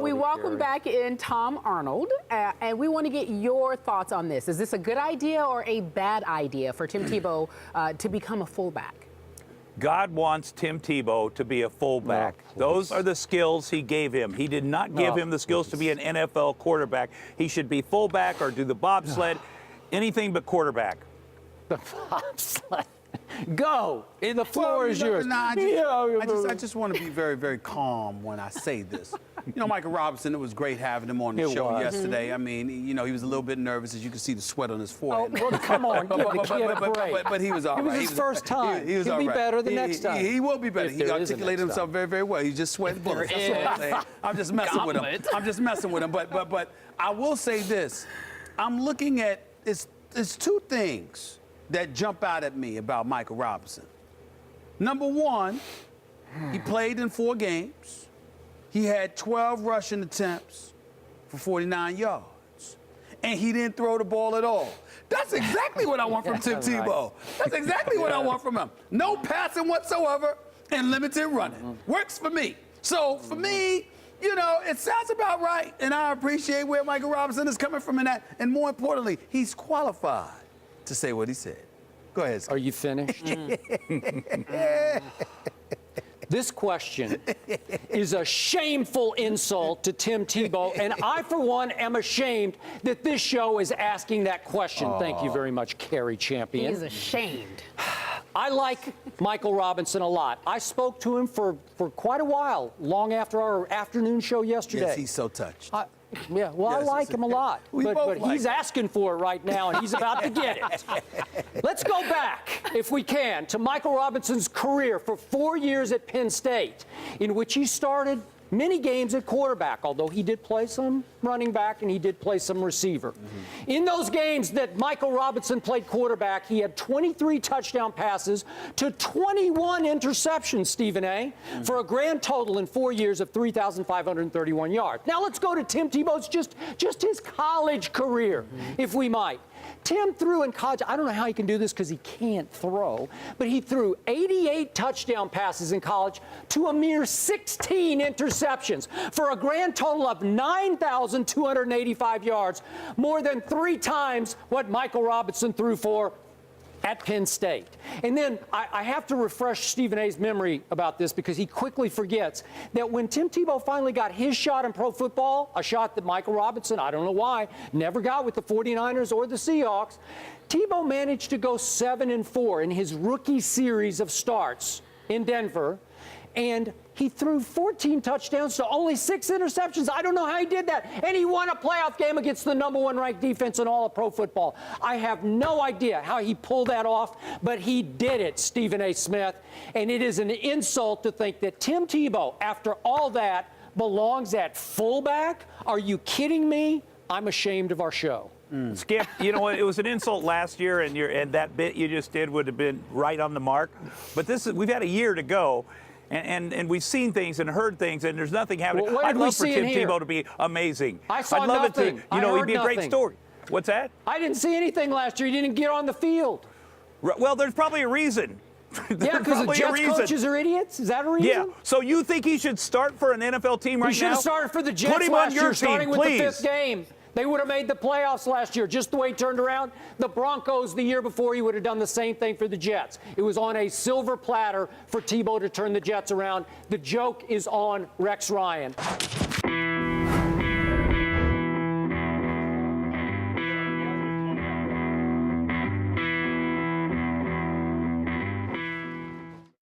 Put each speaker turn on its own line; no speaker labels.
We welcome back in Tom Arnold, and we want to get your thoughts on this. Is this a good idea or a bad idea for Tim Tebow to become a fullback?
God wants Tim Tebow to be a fullback. Those are the skills he gave him. He did not give him the skills to be an NFL quarterback. He should be fullback or do the bobsled, anything but quarterback.
The bobsled. Go. The floor is yours.
I just want to be very, very calm when I say this. You know, Michael Robinson, it was great having him on the show yesterday. I mean, you know, he was a little bit nervous, as you can see the sweat on his forehead.
Oh, well, come on, give the kid a break.
But he was all right.
It was his first time. He'll be better the next time.
He will be better. He articulated himself very, very well. He just sweating bullets. That's what I'm saying. I'm just messing with him. I'm just messing with him. But I will say this. I'm looking at, it's two things that jump out at me about Michael Robinson. Number one, he played in 4 games. He had 12 rushing attempts for 49 yards. And he didn't throw the ball at all. That's exactly what I want from Tim Tebow. That's exactly what I want from him. No passing whatsoever and limited running. Works for me. So for me, you know, it sounds about right. And I appreciate where Michael Robinson is coming from in that. And more importantly, he's qualified to say what he said. Go ahead, Skip.
Are you finished? This question is a shameful insult to Tim Tebow, and I, for one, am ashamed that this show is asking that question. Thank you very much, Carrie Champion.
He's ashamed.
I like Michael Robinson a lot. I spoke to him for quite a while, long after our afternoon show yesterday.
Yes, he's so touched.
Yeah, well,
Yes,
I like him a lot, but he's asking for it right now, and he's about to get it. Let's go back, if we can, to Michael Robinson's career for 4 years at Penn State, in which he started many games at quarterback, although he did play some running back and he did play some receiver. In those games that Michael Robinson played quarterback, he had 23 touchdown passes to 21 interceptions, Stephen A., for a grand total in 4 years of 3,531 yards. Now let's go to Tim Tebow's just his college career, if we might. Tim threw in college, I don't know how he can do this because he can't throw, but he threw 88 touchdown passes in college to a mere 16 interceptions for a grand total of 9,285 yards, more than 3 times what Michael Robinson threw for at Penn State. And then I have to refresh Stephen A.'s memory about this because he quickly forgets that when Tim Tebow finally got his shot in pro football, a shot that Michael Robinson, I don't know why, never got with the 49ers or the Seahawks, Tebow managed to go 7-4 in his rookie series of starts in Denver, and he threw 14 touchdowns to only 6 interceptions. I don't know how he did that. And he won a playoff game against the #1 ranked defense in all of pro football. I have no idea how he pulled that off, but he did it, Stephen A. Smith. And it is an insult to think that Tim Tebow, after all that, belongs at fullback. Are you kidding me? I'm ashamed of our show.
Skip, you know what? It was an insult last year, and that bit you just did would have been right on the mark. But we've had a year to go. And we've seen things and heard things, and there's nothing happening.
Well,
I'd love for Tim Tebow to be amazing.
I saw
I'd love
nothing.
it to, you know, he'd be a great story. What's that?
I didn't see anything last year. He didn't get on the field.
Well, there's probably a reason.
Yeah, because the Jets coaches are idiots? Is that a reason?
Yeah. So you think he should start for an NFL team right now?
He should have started for the Jets
Put him
last
on your
year,
team,
starting with
please.
the 5th game. They would have made the playoffs last year, just the way he turned around. The Broncos the year before, he would have done the same thing for the Jets. It was on a silver platter for Tebow to turn the Jets around. The joke is on Rex Ryan.